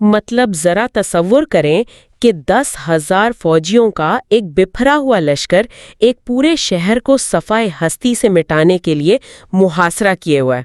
مطلب ذرا تصور کریں کہ 10,000 فوجیوں کا ایک بکھرا ہوا لشکر ایک پورے شہر کو صفائے ہستی سے مٹانے کے لیے محاصرہ کیے ہوا ہے۔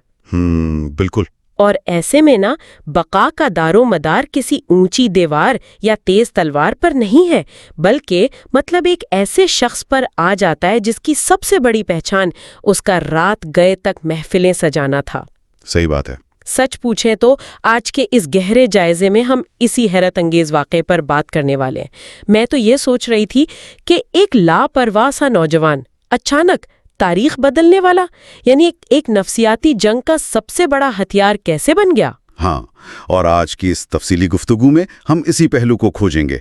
بالکل۔ اور ایسے میں نا بقا کا دار و مدار کسی اونچی دیوار یا تیز تلوار پر نہیں ہے، بلکہ مطلب ایک ایسے شخص پر آ جاتا ہے جس کی سب سے بڑی پہچان اس کا رات گئے تک محفلیں سجانا تھا۔ صحیح بات ہے۔ سچ پوچھیں تو آج کے اس گہرے جائزے میں ہم اسی حیرت انگیز واقعے پر بات کرنے والے ہیں۔ میں تو یہ سوچ رہی تھی کہ ایک لاپرواہ سا نوجوان اچانک تاریخ بدلنے والا، یعنی ایک نفسیاتی جنگ کا سب سے بڑا ہتھیار کیسے بن گیا؟ ہاں، اور آج کی اس تفصیلی گفتگو میں ہم اسی پہلو کو کھوجیں گے۔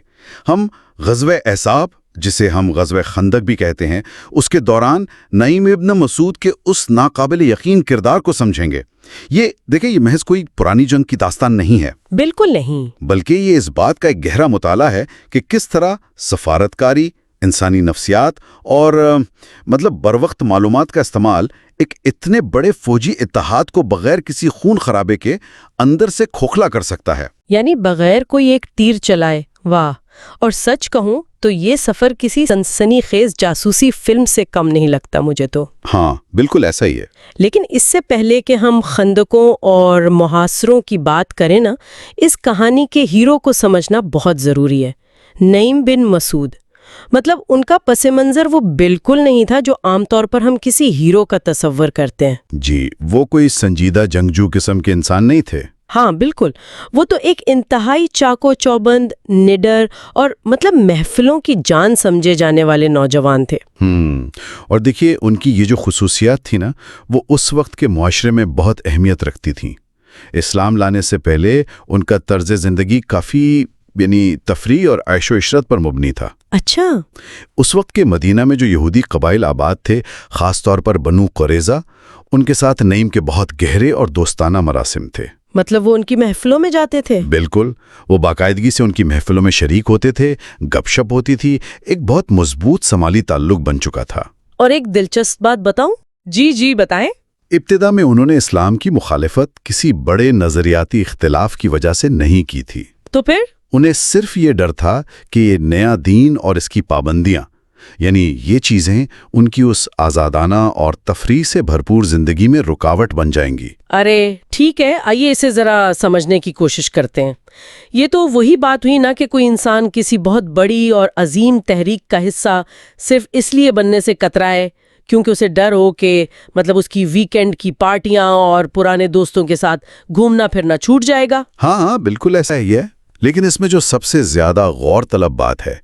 ہم غزوہ احزاب، جسے ہم غزوہ خندق بھی کہتے ہیں، اس کے دوران نعیم ابن مسعود کے اس ناقابل یقین کردار کو سمجھیں گے۔ دیکھیں، یہ محض کوئی پرانی جنگ کی داستان نہیں ہے، بالکل نہیں، بلکہ یہ اس بات کا ایک گہرا مطالعہ ہے کہ کس طرح سفارتکاری، انسانی نفسیات اور بروقت معلومات کا استعمال ایک اتنے بڑے فوجی اتحاد کو بغیر کسی خون خرابے کے اندر سے کھوکھلا کر سکتا ہے۔ یعنی بغیر کوئی ایک تیر چلائے۔ واہ! اور سچ کہوں تو یہ سفر کسی سنسنی خیز جاسوسی فلم سے کم نہیں لگتا مجھے تو۔ ہاں، بالکل ایسا ہی ہے۔ لیکن اس سے پہلے کہ ہم خندقوں اور محاصروں کی بات کریں نا، اس کہانی کے ہیرو کو سمجھنا بہت ضروری ہے۔ نعیم بن مسعود، ان کا پس منظر وہ بالکل نہیں تھا جو عام طور پر ہم کسی ہیرو کا تصور کرتے ہیں۔ جی، وہ کوئی سنجیدہ جنگجو قسم کے انسان نہیں تھے۔ ہاں بالکل، وہ تو ایک انتہائی چاقو چوبند، نڈر اور محفلوں کی جان سمجھے جانے والے نوجوان تھے۔ اور دیکھیے، ان کی یہ جو خصوصیات تھی نا، وہ اس وقت کے معاشرے میں بہت اہمیت رکھتی تھیں۔ اسلام لانے سے پہلے ان کا طرز زندگی کافی تفریح اور عیش و عشرت پر مبنی تھا۔ اچھا۔ اس وقت کے مدینہ میں جو یہودی قبائل آباد تھے، خاص طور پر بنو قریظہ، ان کے ساتھ نعیم کے بہت گہرے اور دوستانہ مراسم تھے۔ وہ ان کی محفلوں میں جاتے تھے؟ بالکل، وہ باقاعدگی سے ان کی محفلوں میں شریک ہوتے تھے، گپ شپ ہوتی تھی، ایک بہت مضبوط سماجی تعلق بن چکا تھا۔ اور ایک دلچسپ بات بتاؤں؟ جی بتائیں۔ ابتدا میں انہوں نے اسلام کی مخالفت کسی بڑے نظریاتی اختلاف کی وجہ سے نہیں کی تھی۔ تو پھر؟ انہیں صرف یہ ڈر تھا کہ یہ نیا دین اور اس کی پابندیاں، یہ چیزیں ان کی اس آزادانہ اور تفریح سے بھرپور زندگی میں رکاوٹ بن جائیں گی۔ ارے ٹھیک ہے، آئیے اسے ذرا سمجھنے کی کوشش کرتے ہیں۔ یہ تو وہی بات ہوئی نا کہ کوئی انسان کسی بہت بڑی اور عظیم تحریک کا حصہ صرف اس لیے بننے سے کترائے کیونکہ اسے ڈر ہو کہ اس کی ویکینڈ کی پارٹیاں اور پرانے دوستوں کے ساتھ گھومنا پھرنا چھوٹ جائے گا۔ ہاں بالکل ایسا ہی ہے، لیکن اس میں جو سب سے زیادہ غور طلب بات ہے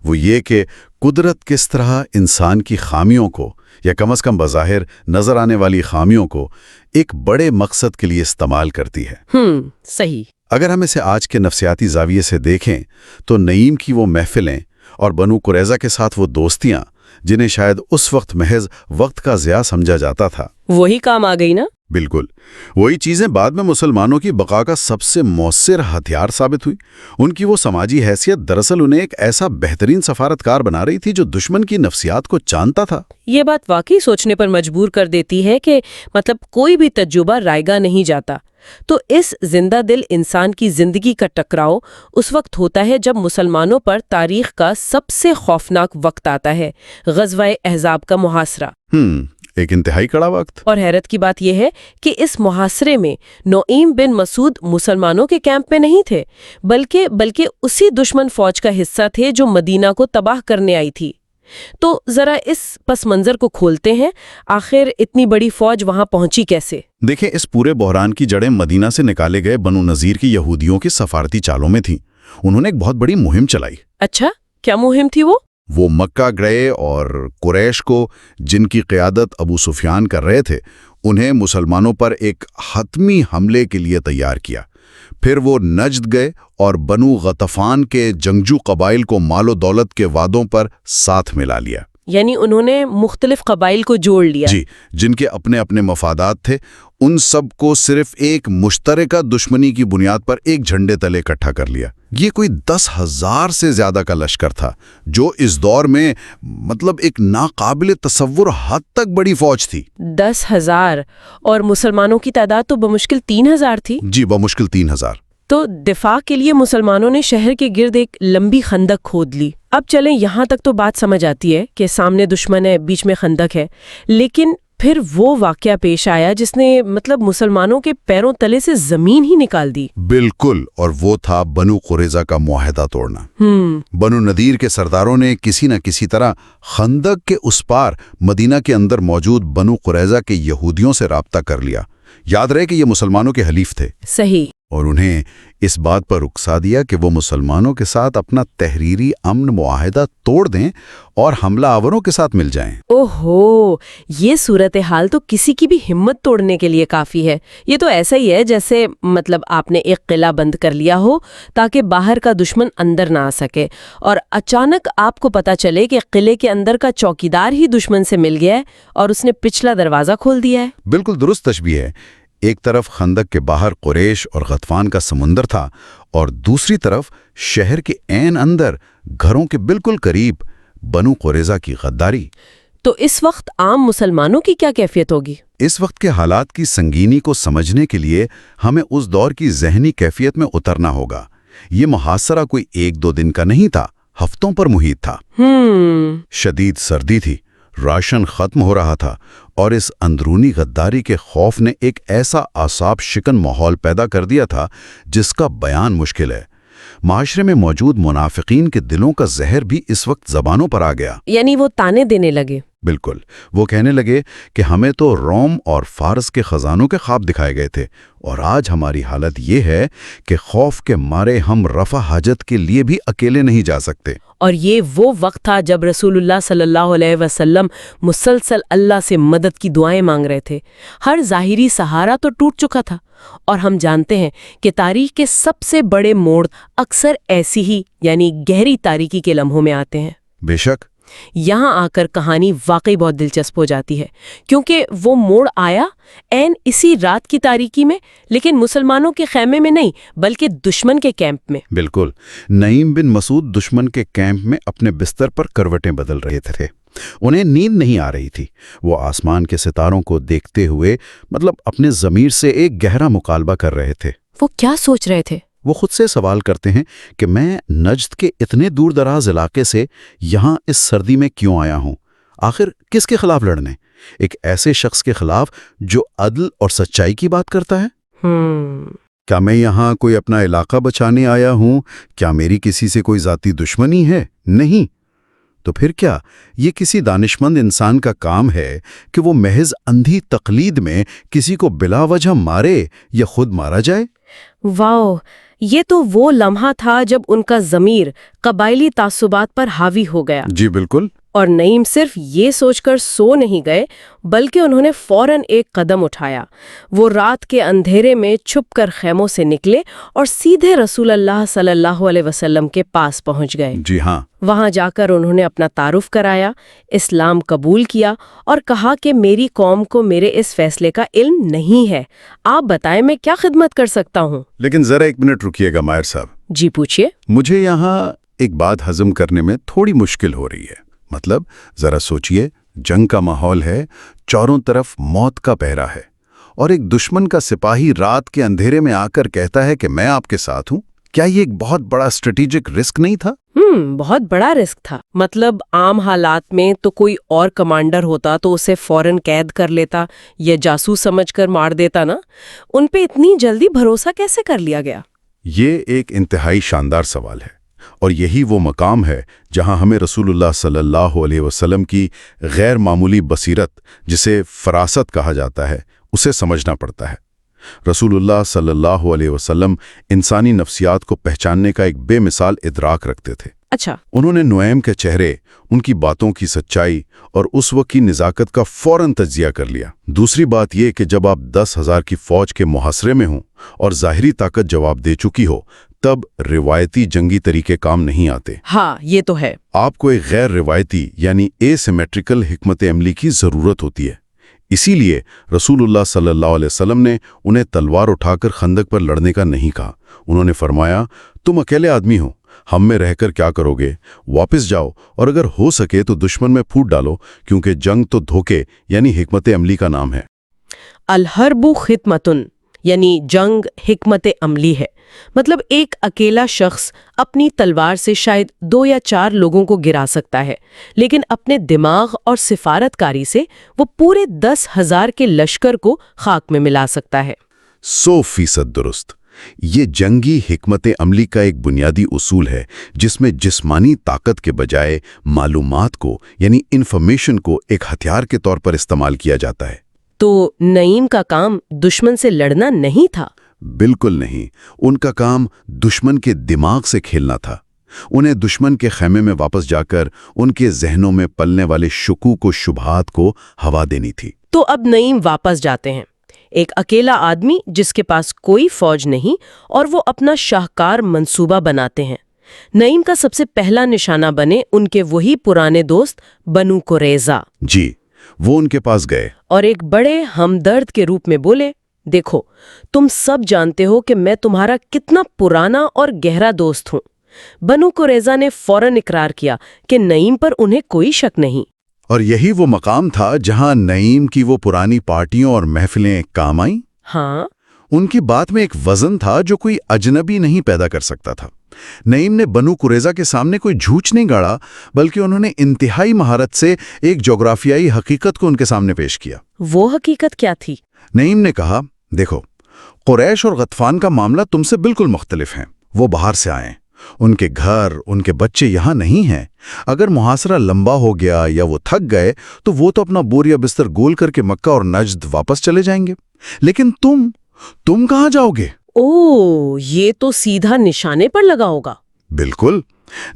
وہ یہ کہ قدرت کس طرح انسان کی خامیوں کو، یا کم از کم بظاہر نظر آنے والی خامیوں کو، ایک بڑے مقصد کے لیے استعمال کرتی ہے۔ صحیح۔ اگر ہم اسے آج کے نفسیاتی زاویے سے دیکھیں تو نعیم کی وہ محفلیں اور بنو قریظہ کے ساتھ وہ دوستیاں، جنہیں شاید اس وقت محض وقت کا ضیاع سمجھا جاتا تھا، وہی کام آ گئی نا؟ بالکل وہی چیزیں بعد میں مسلمانوں کی بقا کا سب سے مؤثر ہتھیار ثابت ہوئی۔ ان کی وہ سماجی حیثیت دراصل انہیں ایک ایسا بہترین سفارتکار بنا رہی تھی جو دشمن کی نفسیات کو جانتا تھا۔ یہ بات واقعی سوچنے پر مجبور کر دیتی ہے کہ کوئی بھی تجربہ رائگاں نہیں جاتا۔ تو اس زندہ دل انسان کی زندگی کا ٹکراؤ اس وقت ہوتا ہے جب مسلمانوں پر تاریخ کا سب سے خوفناک وقت آتا ہے، غزوہ احزاب کا محاصرہ۔ ایک انتہائی کڑا وقت۔ اور حیرت کی بات یہ ہے کہ اس محاصرے میں نعیم بن مسعود مسلمانوں کے کیمپ میں نہیں تھے، بلکہ اسی دشمن فوج کا حصہ تھے جو مدینہ کو تباہ کرنے آئی تھی۔ تو ذرا اس پس منظر کو کھولتے ہیں، آخر اتنی بڑی فوج وہاں پہنچی کیسے؟ دیکھیں، اس پورے بحران کی جڑیں مدینہ سے نکالے گئے بنو نذیر کی یہودیوں کی سفارتی چالوں میں تھیں۔ انہوں نے ایک بہت بڑی مہم چلائی۔ اچھا، کیا مہم تھی وہ؟ وہ مکہ گئے اور قریش کو، جن کی قیادت ابو سفیان کر رہے تھے، انہیں مسلمانوں پر ایک حتمی حملے کے لیے تیار کیا۔ پھر وہ نجد گئے اور بنو غطفان کے جنگجو قبائل کو مال و دولت کے وعدوں پر ساتھ ملا لیا۔ یعنی انہوں نے مختلف قبائل کو جوڑ لیا؟ جی، جن کے اپنے اپنے مفادات تھے، ان سب کو صرف ایک مشترکہ دشمنی کی بنیاد پر ایک جھنڈے تلے اکٹھا کر لیا۔ یہ کوئی 10,000 سے زیادہ کا لشکر تھا، جو اس دور میں ایک ناقابل تصور حد تک بڑی فوج تھی۔ 10,000 اور مسلمانوں کی تعداد تو بمشکل 3,000 تھی۔ جی، بمشکل 3,000۔ تو دفاع کے لیے مسلمانوں نے شہر کے گرد ایک لمبی خندق کھود لی۔ اب چلیں یہاں تک تو بات سمجھ آتی ہے کہ سامنے دشمن ہے، بیچ میں خندق ہے، لیکن پھر وہ واقعہ پیش آیا جس نے مسلمانوں کے پیروں تلے سے زمین ہی نکال دی۔ بالکل، اور وہ تھا بنو قریظہ کا معاہدہ توڑنا۔ بنو نذیر کے سرداروں نے کسی نہ کسی طرح خندق کے اس پار مدینہ کے اندر موجود بنو قریظہ کے یہودیوں سے رابطہ کر لیا۔ یاد رہے کہ یہ مسلمانوں کے حلیف تھے، صحیح، اور انہیں اس بات پر رخصا دیا کہ وہ مسلمانوں کے ساتھ اپنا تحریری امن معاہدہ توڑ دیں اور حملہ آوروں کے ساتھ مل جائیں۔ اوہو، یہ صورتحال تو کسی کی بھی ہمت توڑنے کے لیے کافی ہے۔ یہ تو ایسا ہی ہے جیسے آپ نے ایک قلعہ بند کر لیا ہو تاکہ باہر کا دشمن اندر نہ آ سکے، اور اچانک آپ کو پتا چلے کہ قلعے کے اندر کا چوکیدار ہی دشمن سے مل گیا ہے اور اس نے پچھلا دروازہ کھول دیا ہے۔ بالکل درست تشبیہ ہے۔ ایک طرف خندق کے باہر قریش اور غطفان کا سمندر تھا، اور دوسری طرف شہر کے عین اندر گھروں کے بالکل قریب بنو قریظہ کی غداری۔ تو اس وقت عام مسلمانوں کی کیا کیفیت ہوگی؟ اس وقت کے حالات کی سنگینی کو سمجھنے کے لیے ہمیں اس دور کی ذہنی کیفیت میں اترنا ہوگا۔ یہ محاصرہ کوئی 1-2 دن کا نہیں تھا، ہفتوں پر محیط تھا۔ شدید سردی تھی، راشن ختم ہو رہا تھا، اور اس اندرونی غداری کے خوف نے ایک ایسا اعصاب شکن ماحول پیدا کر دیا تھا جس کا بیان مشکل ہے۔ معاشرے میں موجود منافقین کے دلوں کا زہر بھی اس وقت زبانوں پر آ گیا۔ یعنی وہ تانے دینے لگے۔ بالکل، وہ کہنے لگے کہ ہمیں تو روم اور فارس کے خزانوں کے خواب دکھائے گئے تھے، اور آج ہماری حالت یہ ہے کہ خوف کے مارے ہم رفع حاجت کے لیے بھی اکیلے نہیں جا سکتے۔ اور یہ وہ وقت تھا جب رسول اللہ صلی اللہ علیہ وسلم مسلسل اللہ سے مدد کی دعائیں مانگ رہے تھے۔ ہر ظاہری سہارا تو ٹوٹ چکا تھا، اور ہم جانتے ہیں کہ تاریخ کے سب سے بڑے موڑ اکثر ایسی ہی گہری تاریکی کے لمحوں میں آتے ہیں۔ بے شک، یہاں آ کر کہانی واقعی بہت دلچسپ ہو جاتی ہے، کیونکہ وہ موڑ آیا عین اسی رات کی تاریکی میں، لیکن مسلمانوں کے خیمے میں نہیں بلکہ دشمن کے کیمپ میں۔ بالکل، نعیم بن مسعود دشمن کے کیمپ میں اپنے بستر پر کروٹیں بدل رہے تھے۔ انہیں نیند نہیں آ رہی تھی۔ وہ آسمان کے ستاروں کو دیکھتے ہوئے اپنے ضمیر سے ایک گہرا مکالمہ کر رہے تھے۔ وہ کیا سوچ رہے تھے؟ وہ خود سے سوال کرتے ہیں کہ میں نجد کے اتنے دور دراز علاقے سے یہاں اس سردی میں کیوں آیا ہوں؟ آخر کس کے خلاف لڑنے؟ ایک ایسے شخص کے خلاف جو عدل اور سچائی کی بات کرتا ہے؟ کیا میں یہاں کوئی اپنا علاقہ بچانے آیا ہوں؟ کیا میری کسی سے کوئی ذاتی دشمنی ہے؟ نہیں۔ تو پھر کیا یہ کسی دانشمند انسان کا کام ہے کہ وہ محض اندھی تقلید میں کسی کو بلا وجہ مارے یا خود مارا جائے؟ واو، یہ تو وہ لمحہ تھا جب ان کا ضمیر قبائلی تعصبات پر حاوی ہو گیا۔ جی بالکل۔ اور نعیم صرف یہ سوچ کر سو نہیں گئے بلکہ انہوں نے فوراً ایک قدم اٹھایا۔ وہ رات کے اندھیرے میں چھپ کر خیموں سے نکلے اور سیدھے رسول اللہ صلی اللہ علیہ وسلم کے پاس پہنچ گئے۔ جی ہاں۔ وہاں جا کر انہوں نے اپنا تعارف کرایا، اسلام قبول کیا اور کہا کہ میری قوم کو میرے اس فیصلے کا علم نہیں ہے، آپ بتائیں میں کیا خدمت کر سکتا ہوں؟ لیکن ذرا 1 منٹ رکیے گا ماہر صاحب۔ جی پوچھئے۔ مجھے یہاں ایک بات ہضم کرنے میں تھوڑی مشکل ہو رہی ہے۔ ذرا سوچئے، جنگ کا ماحول ہے، چاروں طرف موت کا پہرا ہے، اور ایک دشمن کا سپاہی رات کے اندھیرے میں آ کر کہتا ہے کہ میں آپ کے ساتھ ہوں۔ کیا یہ ایک بہت بڑا اسٹریٹجک رسک نہیں تھا؟ بہت بڑا رسک تھا۔ عام حالات میں تو کوئی اور کمانڈر ہوتا تو اسے فوراً قید کر لیتا یا جاسوس سمجھ کر مار دیتا نا۔ ان پہ اتنی جلدی بھروسہ کیسے کر لیا گیا؟ یہ ایک انتہائی شاندار سوال ہے، اور یہی وہ مقام ہے جہاں ہمیں رسول اللہ صلی اللہ علیہ وسلم کی غیر معمولی بصیرت، جسے فراست کہا جاتا ہے، اسے سمجھنا پڑتا ہے۔ رسول اللہ صلی اللہ علیہ وسلم انسانی نفسیات کو پہچاننے کا ایک بے مثال ادراک رکھتے تھے۔ اچھا۔ انہوں نے نعیم کے چہرے، ان کی باتوں کی سچائی اور اس وقت کی نزاکت کا فوراً تجزیہ کر لیا۔ دوسری بات یہ کہ جب آپ 10,000 کی فوج کے محاصرے میں ہوں اور ظاہری طاقت جواب دے چکی ہو، تب روایتی جنگی طریقے کام نہیں آتے۔ ہاں، یہ تو ہے۔ آپ کو ایک غیر روایتی اے سیمیٹریکل حکمت عملی کی ضرورت ہوتی ہے۔ اسی لیے رسول اللہ صلی اللہ علیہ وسلم نے انہیں تلوار اٹھا کر خندق پر لڑنے کا نہیں کہا۔ انہوں نے فرمایا، تم اکیلے آدمی ہو، ہم میں رہ کر کیا کرو گے؟ واپس جاؤ اور اگر ہو سکے تو دشمن میں پھوٹ ڈالو، کیونکہ جنگ تو دھوکے حکمت عملی کا نام ہے۔ الحرب خطمتن، یعنی جنگ حکمت عملی ہے. مطلب ایک اکیلا شخص اپنی تلوار سے شاید 2 یا 4 لوگوں کو گرا سکتا ہے، لیکن اپنے دماغ اور سفارتکاری سے وہ پورے 10,000 کے لشکر کو خاک میں ملا سکتا ہے. 100% درست. یہ جنگی حکمت عملی کا ایک بنیادی اصول ہے جس میں جسمانی طاقت کے بجائے معلومات کو یعنی انفارمیشن کو ایک ہتھیار کے طور پر استعمال کیا جاتا ہے. تو نعیم کا کام دشمن سے لڑنا نہیں تھا؟ بالکل نہیں. ان کا کام دشمن کے دماغ سے کھیلنا تھا. انہیں دشمن کے خیمے میں واپس جا کر ان کے ذہنوں میں پلنے والے شکوک و شبہات کو ہوا دینی تھی. تو اب نعیم واپس جاتے ہیں، ایک اکیلا آدمی جس کے پاس کوئی فوج نہیں، اور وہ اپنا شاہکار منصوبہ بناتے ہیں. نعیم کا سب سے پہلا نشانہ بنے ان کے وہی پرانے دوست بنو قریظہ. جی، وہ ان کے پاس گئے اور ایک بڑے ہمدرد کے روپ میں بولے، دیکھو تم سب جانتے ہو کہ میں تمہارا کتنا پرانا اور گہرا دوست ہوں. بنو قریظہ نے فوراً اقرار کیا کہ نعیم پر انہیں کوئی شک نہیں. اور یہی وہ مقام تھا جہاں نعیم کی وہ پرانی پارٹیوں اور محفلیں کام آئیں. ہاں، ان کی بات میں ایک وزن تھا جو کوئی اجنبی نہیں پیدا کر سکتا تھا. نعیم نے بنو قریظہ کے سامنے کوئی جھوٹ نہیں گاڑا، بلکہ انہوں نے انتہائی مہارت سے ایک جغرافیائی حقیقت کو ان کے سامنے پیش کیا. وہ حقیقت کیا تھی؟ نعیم نے کہا، دیکھو قریش اور غطفان کا معاملہ تم سے بالکل مختلف ہیں. وہ باہر سے آئے، ان کے گھر، ان کے بچے یہاں نہیں ہیں. اگر محاصرہ لمبا ہو گیا یا وہ تھک گئے تو وہ تو اپنا بور یا بستر گول کر کے مکہ اور نجد واپس چلے جائیں گے. لیکن تم کہاں جاؤ گے؟ یہ تو سیدھا نشانے پر لگا ہوگا. بالکل.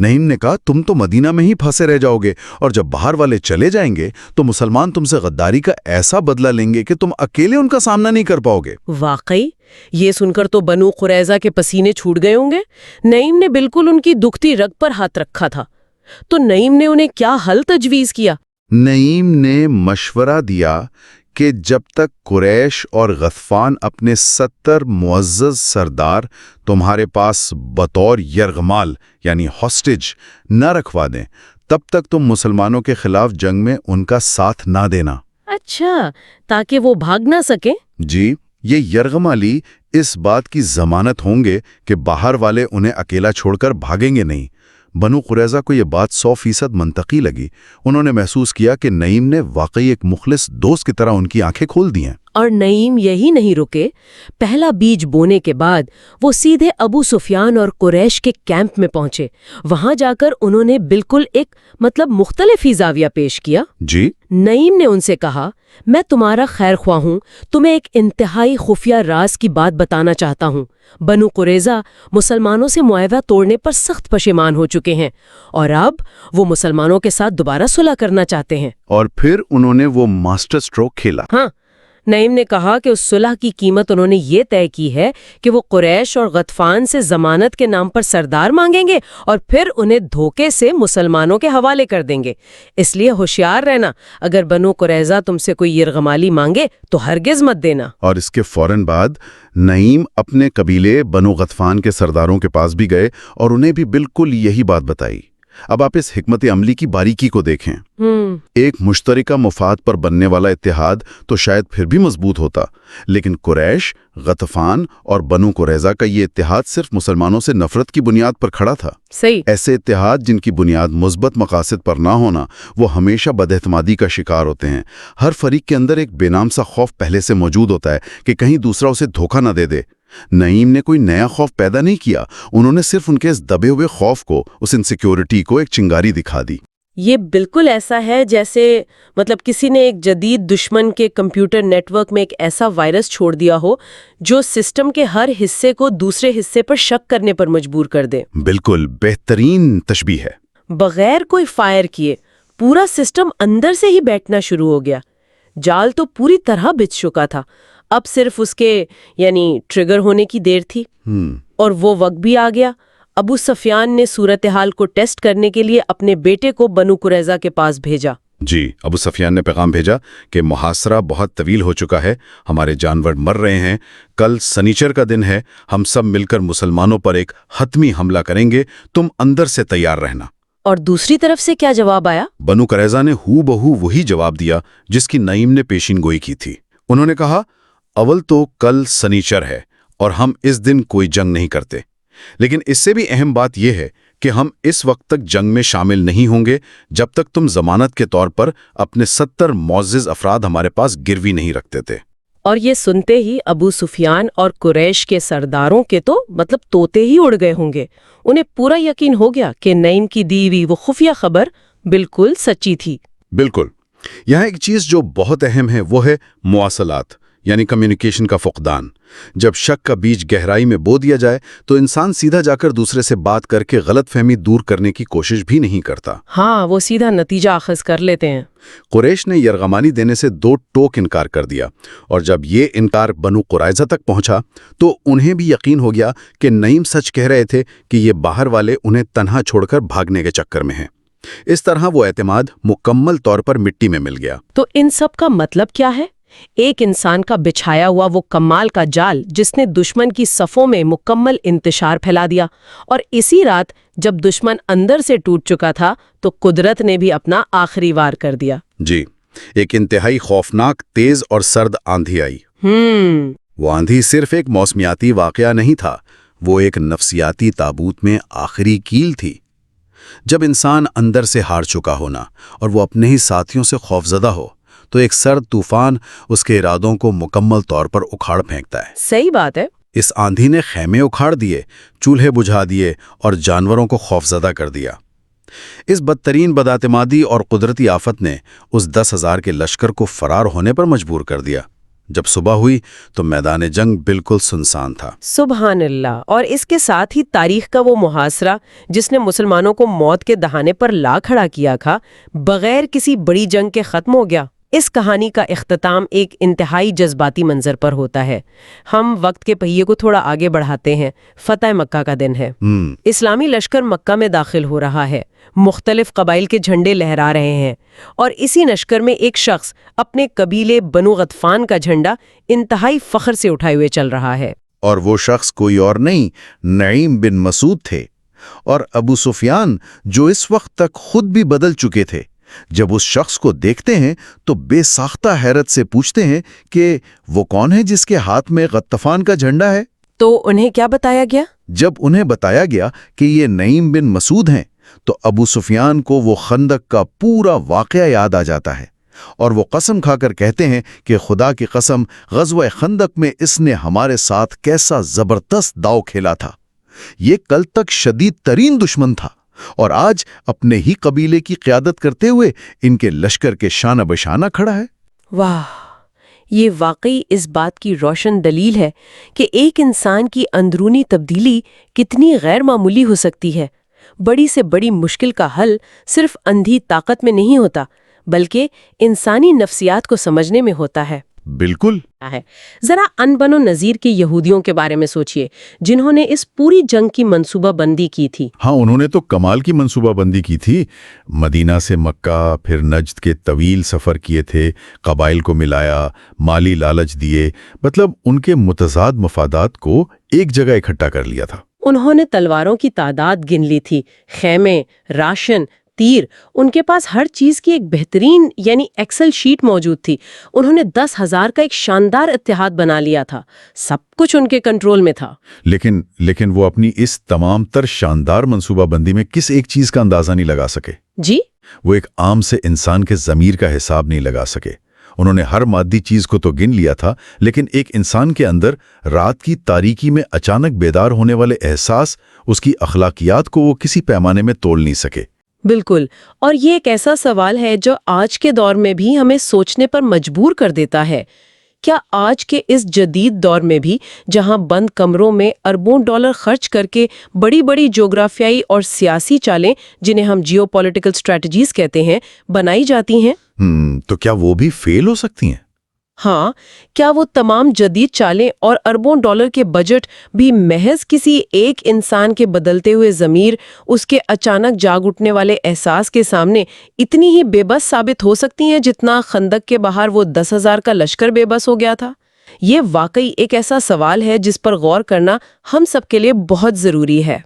نعیم نے کہا، تم تو مدینہ میں ہی پھنسے رہ جاؤ گے، اور جب باہر والے چلے جائیں گے تو مسلمان تم سے غداری کا ایسا بدلہ لیں گے کہ تم اکیلے ان کا سامنا نہیں کر پاؤ گے. واقعی یہ سن کر تو بنو قریظہ کے پسینے چھوٹ گئے ہوں گے. نعیم نے بالکل ان کی دکھتی رگ پر ہاتھ رکھا تھا. تو نعیم نے انہیں کیا حل تجویز کیا؟ نعیم نے مشورہ دیا کہ جب تک قریش اور غطفان اپنے 70 معزز سردار تمہارے پاس بطور یرغمال یعنی ہاسٹیج نہ رکھوا دیں، تب تک تم مسلمانوں کے خلاف جنگ میں ان کا ساتھ نہ دینا. اچھا، تاکہ وہ بھاگ نہ سکیں. جی، یہ یرغمالی اس بات کی ضمانت ہوں گے کہ باہر والے انہیں اکیلا چھوڑ کر بھاگیں گے نہیں. بنو قریظہ کو یہ بات 100% منطقی لگی. انہوں نے محسوس کیا کہ نعیم نے واقعی ایک مخلص دوست کی طرح ان کی آنکھیں کھول دی ہیں. اور نعیم یہی نہیں رکے. پہلا بیج بونے کے بعد وہ سیدھے ابو سفیان اور قریش کے کیمپ میں پہنچے. وہاں جا کر انہوں نے بالکل ایک مختلف ہی زاویہ پیش کیا. جی، نعیم نے ان سے کہا، میں تمہارا خیر خواہ ہوں، تمہیں ایک انتہائی خفیہ راز کی بات بتانا چاہتا ہوں. بنو قریظہ مسلمانوں سے معاہدہ توڑنے پر سخت پشیمان ہو چکے ہیں، اور اب وہ مسلمانوں کے ساتھ دوبارہ صلح کرنا چاہتے ہیں. اور پھر انہوں نے وہ ماسٹر سٹروک کھیلا. ہاں، نعیم نے کہا کہ اس صلح کی قیمت انہوں نے یہ طے کی ہے کہ وہ قریش اور غطفان سے ضمانت کے نام پر سردار مانگیں گے اور پھر انہیں دھوکے سے مسلمانوں کے حوالے کر دیں گے. اس لیے ہوشیار رہنا، اگر بنو قریظہ تم سے کوئی یرغمالی مانگے تو ہرگز مت دینا. اور اس کے فوراً بعد نعیم اپنے قبیلے بنو غطفان کے سرداروں کے پاس بھی گئے اور انہیں بھی بالکل یہی بات بتائی. اب آپ اس حکمت عملی کی باریکی کو دیکھیں. ایک مشترکہ مفاد پر بننے والا اتحاد تو شاید پھر بھی مضبوط ہوتا، لیکن قریش، غطفان اور بنو قریظہ کا یہ اتحاد صرف مسلمانوں سے نفرت کی بنیاد پر کھڑا تھا. صحیح. ایسے اتحاد جن کی بنیاد مثبت مقاصد پر نہ ہونا، وہ ہمیشہ بداعتمادی کا شکار ہوتے ہیں. ہر فریق کے اندر ایک بے نام سا خوف پہلے سے موجود ہوتا ہے کہ کہیں دوسرا اسے دھوکہ نہ دے دے. نعیم نے کوئی نیا خوف پیدا نہیں کیا، انہوں نے صرف ان کے اس دبے ہوئے خوف کو، اس انسیکیورٹی کو ایک چنگاری دکھا دی. یہ بالکل ایسا ہے جیسے کسی نے ایک جدید دشمن کے کمپیوٹر نیٹ ورک میں ایک ایسا وائرس چھوڑ دیا ہو جو سسٹم کے ہر حصے کو دوسرے حصے پر شک کرنے پر مجبور کر دے. بالکل بہترین تشبیہ ہے. بغیر کوئی فائر کیے پورا سسٹم اندر سے ہی بیٹھنا شروع ہو گیا. جال تو پوری طرح بچھ چکا تھا، اب صرف اس کے ٹریگر ہونے کی دیر تھی. اور وہ وقت بھی آ گیا. ابو سفیان نے صورتحال کو ٹیسٹ کرنے کے لیے اپنے بیٹے کو بنو قریظہ کے پاس بھیجا. جی، ابو سفیان نے پیغام بھیجا کہ محاصرہ بہت طویل ہو چکا ہے، ہمارے جانور مر رہے ہیں، کل سنیچر کا دن ہے، ہم سب مل کر مسلمانوں پر ایک حتمی حملہ کریں گے، تم اندر سے تیار رہنا. اور دوسری طرف سے کیا جواب آیا؟ بنو قریظہ نے ہو بہو وہی جواب دیا جس کی نعیم نے پیشین گوئی کی تھی. انہوں نے کہا، اول تو کل سنیچر ہے اور ہم اس دن کوئی جنگ نہیں کرتے، لیکن اس سے بھی اہم بات یہ ہے کہ ہم اس وقت تک جنگ میں شامل نہیں ہوں گے جب تک تم ضمانت کے طور پر اپنے 70 معزز افراد ہمارے پاس گروی نہیں رکھتے تھے۔ اور یہ سنتے ہی ابو سفیان اور قریش کے سرداروں کے تو طوطے ہی اڑ گئے ہوں گے۔ انہیں پورا یقین ہو گیا کہ نعیم کی دی ہوئی وہ خفیہ خبر بالکل سچی تھی۔ بالکل۔ یہاں ایک چیز جو بہت اہم ہے وہ ہے مواصلات، یعنی کمیونیکیشن کا فقدان۔ جب شک کا بیج گہرائی میں بو دیا جائے تو انسان سیدھا جا کر دوسرے سے بات کر کے غلط فہمی دور کرنے کی کوشش بھی نہیں کرتا۔ ہاں، وہ سیدھا نتیجہ اخذ کر لیتے ہیں۔ قریش نے یرغمالی دینے سے 2 ٹوک انکار کر دیا، اور جب یہ انکار بنو قرائظہ تک پہنچا تو انہیں بھی یقین ہو گیا کہ نعیم سچ کہہ رہے تھے کہ یہ باہر والے انہیں تنہا چھوڑ کر بھاگنے کے چکر میں ہیں۔ اس طرح وہ اعتماد مکمل طور پر مٹی میں مل گیا۔ تو ان سب کا مطلب کیا ہے؟ ایک انسان کا بچھایا ہوا وہ کمال کا جال جس نے دشمن کی صفوں میں مکمل انتشار پھیلا دیا، اور اسی رات جب دشمن اندر سے ٹوٹ چکا تھا تو قدرت نے بھی اپنا آخری وار کر دیا۔ جی، ایک انتہائی خوفناک، تیز اور سرد آندھی آئی۔ وہ آندھی صرف ایک موسمیاتی واقعہ نہیں تھا، وہ ایک نفسیاتی تابوت میں آخری کیل تھی۔ جب انسان اندر سے ہار چکا ہونا اور وہ اپنے ہی ساتھیوں سے خوفزدہ ہو تو ایک سرد طوفان اس کے ارادوں کو مکمل طور پر اکھاڑ پھینکتا ہے۔ صحیح بات ہے۔ اس آندھی نے خیمے اکھاڑ دیے، چولہے بجھا دیے اور جانوروں کو خوفزدہ کر دیا۔ اس بدترین بداعتمادی اور قدرتی آفت نے اس 10,000 کے لشکر کو فرار ہونے پر مجبور کر دیا۔ جب صبح ہوئی تو میدان جنگ بالکل سنسان تھا۔ سبحان اللہ۔ اور اس کے ساتھ ہی تاریخ کا وہ محاصرہ جس نے مسلمانوں کو موت کے دہانے پر لا کھڑا کیا تھا، بغیر کسی بڑی جنگ کے ختم ہو گیا۔ اس کہانی کا اختتام ایک انتہائی جذباتی منظر پر ہوتا ہے۔ ہم وقت کے پہیے کو تھوڑا آگے بڑھاتے ہیں۔ فتح مکہ کا دن ہے۔ اسلامی لشکر مکہ میں داخل ہو رہا ہے، مختلف قبائل کے جھنڈے لہرا رہے ہیں، اور اسی لشکر میں ایک شخص اپنے قبیلے بنو غطفان کا جھنڈا انتہائی فخر سے اٹھائے ہوئے چل رہا ہے۔ اور وہ شخص کوئی اور نہیں، نعیم بن مسعود تھے۔ اور ابو سفیان، جو اس وقت تک خود بھی بدل چکے تھے، جب اس شخص کو دیکھتے ہیں تو بے ساختہ حیرت سے پوچھتے ہیں کہ وہ کون ہے جس کے ہاتھ میں غطفان کا جھنڈا ہے؟ تو انہیں کیا بتایا گیا؟ جب انہیں بتایا گیا کہ یہ نعیم بن مسعود ہیں تو ابو سفیان کو وہ خندق کا پورا واقعہ یاد آ جاتا ہے، اور وہ قسم کھا کر کہتے ہیں کہ خدا کی قسم، غزوہ خندق میں اس نے ہمارے ساتھ کیسا زبردست داؤ کھیلا تھا۔ یہ کل تک شدید ترین دشمن تھا، اور آج اپنے ہی قبیلے کی قیادت کرتے ہوئے ان کے لشکر کے شانہ بشانہ کھڑا ہے۔ واہ، یہ واقعی اس بات کی روشن دلیل ہے کہ ایک انسان کی اندرونی تبدیلی کتنی غیر معمولی ہو سکتی ہے۔ بڑی سے بڑی مشکل کا حل صرف اندھی طاقت میں نہیں ہوتا، بلکہ انسانی نفسیات کو سمجھنے میں ہوتا ہے۔ بالکل ہے۔ ذرا ان بنو نذیر کے یہودیوں کے بارے میں سوچئے، جنہوں نے اس پوری جنگ کی منصوبہ بندی کی تھی۔ ہاں، انہوں نے تو کمال کی منصوبہ بندی کی تھی۔ مدینہ سے مکہ، پھر نجد کے طویل سفر کیے تھے، قبائل کو ملایا، مالی لالچ دیے، مطلب ان کے متضاد مفادات کو ایک جگہ اکٹھا کر لیا تھا۔ انہوں نے تلواروں کی تعداد گن لی تھی، خیمے، راشن، تیر، ان کے پاس ہر چیز کی ایک بہترین ایکسل شیٹ موجود تھی۔ انہوں نے 10,000 کا ایک شاندار اتحاد بنا لیا تھا، سب کچھ ان کے کنٹرول میں تھا۔ لیکن وہ اپنی اس تمام تر شاندار منصوبہ بندی میں کس ایک چیز کا اندازہ نہیں لگا سکے؟ جی؟ وہ ایک عام سے انسان کے ضمیر کا حساب نہیں لگا سکے۔ انہوں نے ہر مادی چیز کو تو گن لیا تھا، لیکن ایک انسان کے اندر رات کی تاریکی میں اچانک بیدار ہونے والے احساس، اس کی اخلاقیات کو وہ کسی پیمانے میں تول نہیں سکے۔ بالکل، اور یہ ایک ایسا سوال ہے جو آج کے دور میں بھی ہمیں سوچنے پر مجبور کر دیتا ہے۔ کیا آج کے اس جدید دور میں بھی، جہاں بند کمروں میں اربوں ڈالر خرچ کر کے بڑی بڑی جغرافیائی اور سیاسی چالیں، جنہیں ہم جیو پولیٹیکل اسٹریٹجیز کہتے ہیں، بنائی جاتی ہیں، تو کیا وہ بھی فیل ہو سکتی ہیں؟ ہاں، کیا وہ تمام جدید چالیں اور اربوں ڈالر کے بجٹ بھی محض کسی ایک انسان کے بدلتے ہوئے ضمیر، اس کے اچانک جاگ اٹھنے والے احساس کے سامنے اتنی ہی بے بس ثابت ہو سکتی ہیں جتنا خندق کے باہر وہ 10,000 کا لشکر بے بس ہو گیا تھا؟ یہ واقعی ایک ایسا سوال ہے جس پر غور کرنا ہم سب کے لیے بہت ضروری ہے۔